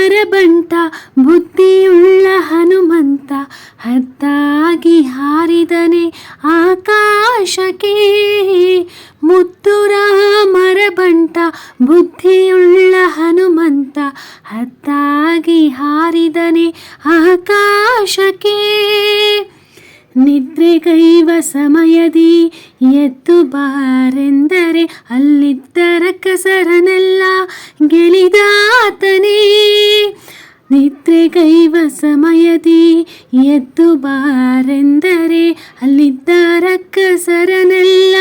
ಮರಬಂಟ ಬುದ್ಧಿಯುಳ್ಳ ಹನುಮಂತ ಹದ್ದಾಗಿ ಹಾರಿದನೆ ಆಕಾಶಕ್ಕೆ. ಮುತ್ತುರ ಮರಬಂಟ ಬುದ್ಧಿಯುಳ್ಳ ಹನುಮಂತ ಹದ್ದಾಗಿ ಹಾರಿದನೆ ಆಕಾಶಕ್ಕೆ. ನಿದ್ರೆಗೈವ ಸಮಯದಿ ಎದ್ದು ಬಾರೆಂದರೆ ಅಲ್ಲಿದ್ದ ರಕ್ಕಸರನೆಲ್ಲ ಗೆಲಿದಾತನೇ. ನಿದ್ರೆಗೈವ ಸಮಯದಿ ಎದ್ದು ಬಾರೆಂದರೆ ಅಲ್ಲಿದ್ದ ರಕ್ಕಸರನೆಲ್ಲ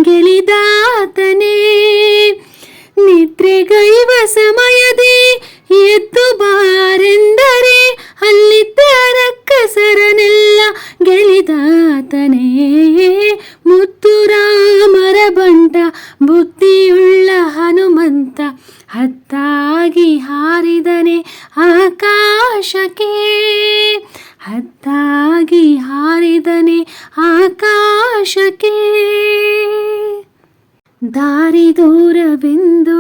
ಗೆಲಿದಾತನೇ. ನಿದ್ರೆಗೈವ ಸಮಯದಿ ಎದ್ದು ಬಾರೆಂದರೆ ಅಲ್ಲಿದ್ದ ರಕ್ಕಸರನೆಲ್ಲ ಗೆಲಿದಾತನೇ. ಮುತ್ತುರಾಮರ ಬಂಟ ಬುದ್ಧಿಯುಳ್ಳ ಹನುಮಂತ ಹದ್ದಾಗಿ ಹಾರಿದನೆ ಆಕಾಶಕ್ಕೆ. ಹದ್ದಾಗಿ ಹಾರಿದನೆ ಆಕಾಶಕ್ಕೆ. ದಾರಿ ದೂರವೆಂದು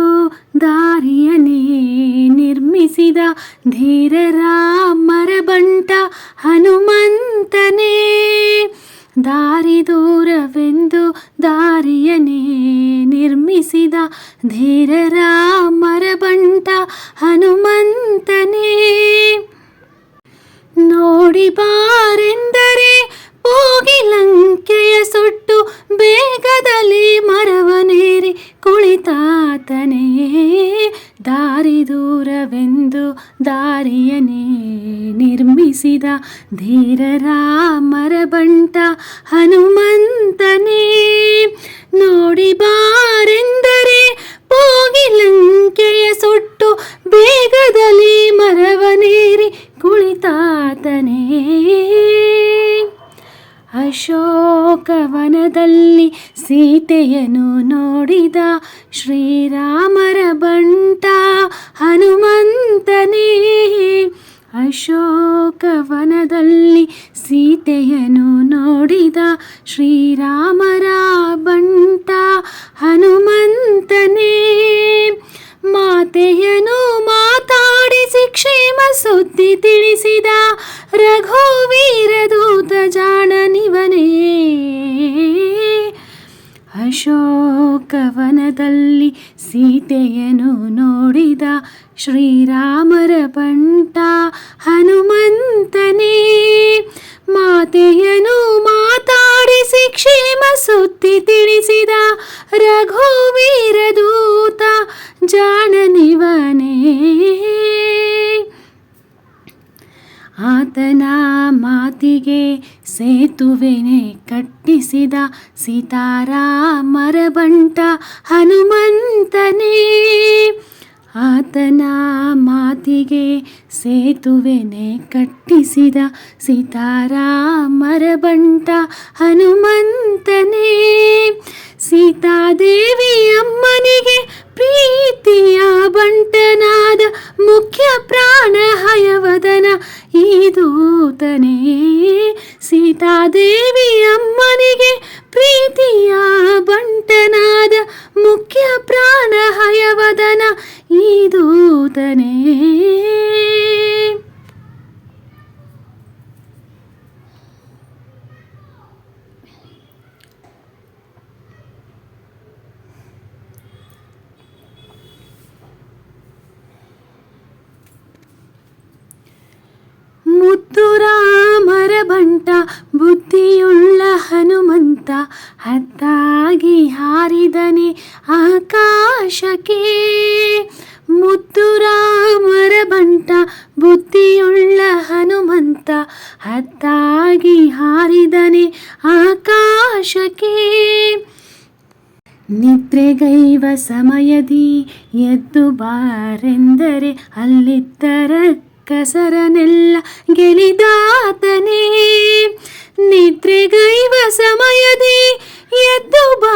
ದಾರಿಯನೇ ನಿರ್ಮಿಸಿದ ಧೀರರ ಮರಬಂಟ ಹನುಮಂತನೇ. ದಾರಿ ದೂರವೆಂದು ದಾರಿಯನೇ ನಿರ್ಮಿಸಿದ ಧೀರರ ಮರಬಂಟ ಹನುಮಂತನೇ. ನೋಡಿ ಬಾರೆಂದರೆ ಹೋಗಿ ಲಂಕೆಯ ಸುಟ್ಟು ಬೇಗದಲ್ಲಿ ಮರವನೇರಿ ಕುಳಿತಾತನೇ. ದಾರಿ ದೂರವೆಂದು ದಾರಿಯನೇ ನಿರ್ಮಿಸಿದ ಧೀರರ ಮರಬಂಟ ಹನುಮಂತನೇ. ನೋಡಿ ಬಾರೆಂದರೆ ಹೋಗಿ ಲಂಕೆಯ ಸುಟ್ಟು ಬೇಗದಲ್ಲಿ ಮರವನೇರಿ ಕುಳಿತಾತನೇ. ಅಶೋಕವನದಲ್ಲಿ ಸೀತೆಯನ್ನು ನೋಡಿದ ಶ್ರೀರಾಮರ ಬಂಟ ಹನುಮಂತನೇ. ಅಶೋಕವನದಲ್ಲಿ ಸೀತೆಯನ್ನು ನೋಡಿದ ಶ್ರೀರಾಮರ ಬಂಟ ಹನುಮಂತನೇ. ಮಾತೆಯನ್ನು ಮಾತಾಡಿಸಿ ಕ್ಷೇಮ ಸುದ್ದಿ ತಿಳಿಸಿದ ರಘುವೀರ ದೂತ ಜಾಣನಿವನೇ. ಅಶೋಕವನದಲ್ಲಿ ಸೀತೆಯನ್ನು ನೋಡಿದ ಶ್ರೀರಾಮರ ಬಂಟ ಹನುಮಂತನೇ. ಮಾತೆಯನ್ನು ಮಾತಾಡಿಸಿ ಕ್ಷೇಮ ಸುದ್ದಿ ತಿಳಿಸಿದ ರಘುವೀರ ದೂತ ಜಾಣನಿವನೇ. ಆತನ ಮಾತಿಗೆ ಸೇತುವೆನೆ ಕಟ್ಟಿಸಿದ ಸೀತಾರಾಮರ ಬಂಟ ಹನುಮಂತನೇ. ಆತನ ಮಾತಿಗೆ ಸೇತುವೆನೆ ಕಟ್ಟಿಸಿದ ಸೀತಾರಾಮರ ಬಂಟ ಹನುಮಂತನೇ. ಸೀತಾದೇವಿ ಅಮ್ಮನಿಗೆ ಪ್ರೀತಿಯ ಬಂಟನಾದ ಮುಖ್ಯ ಪ್ರಾಣ ಹಯವದನ ಈ ದೂತನೇ. ಸೀತಾದೇವಿ ಅಮ್ಮನಿಗೆ ಪ್ರೀತಿಯ ಬಂಟನಾದ ಮುಖ್ಯ ಪ್ರಾಣ ಹಯವದನ ಈ ದೂತನೇ. ಮುತ್ತುರಾಮರ ಬಂಟ ಬುದ್ಧಿಯುಳ್ಳ ಹನುಮಂತ ಹದ್ದಾಗಿ ಹಾರಿದನೆ ಆಕಾಶಕ್ಕೆ. ಮುತ್ತುರಾಮರ ಬಂಟ ಬುದ್ಧಿಯುಳ್ಳ ಹನುಮಂತ ಹದ್ದಾಗಿ ಹಾರಿದನೆ ಆಕಾಶಕ್ಕೆ. ನಿದ್ರೆಗೈವ ಸಮಯದಿ ಎದ್ದು ಬಾರೆಂದರೆ ಅಲ್ಲಿದ್ದರ ಕಸರನೆಲ್ಲ ಗೆಲಿದಾತನೇ. ನಿದ್ರೆಗೈವ ಸಮಯದಿ ಎದ್ದು ಬಾ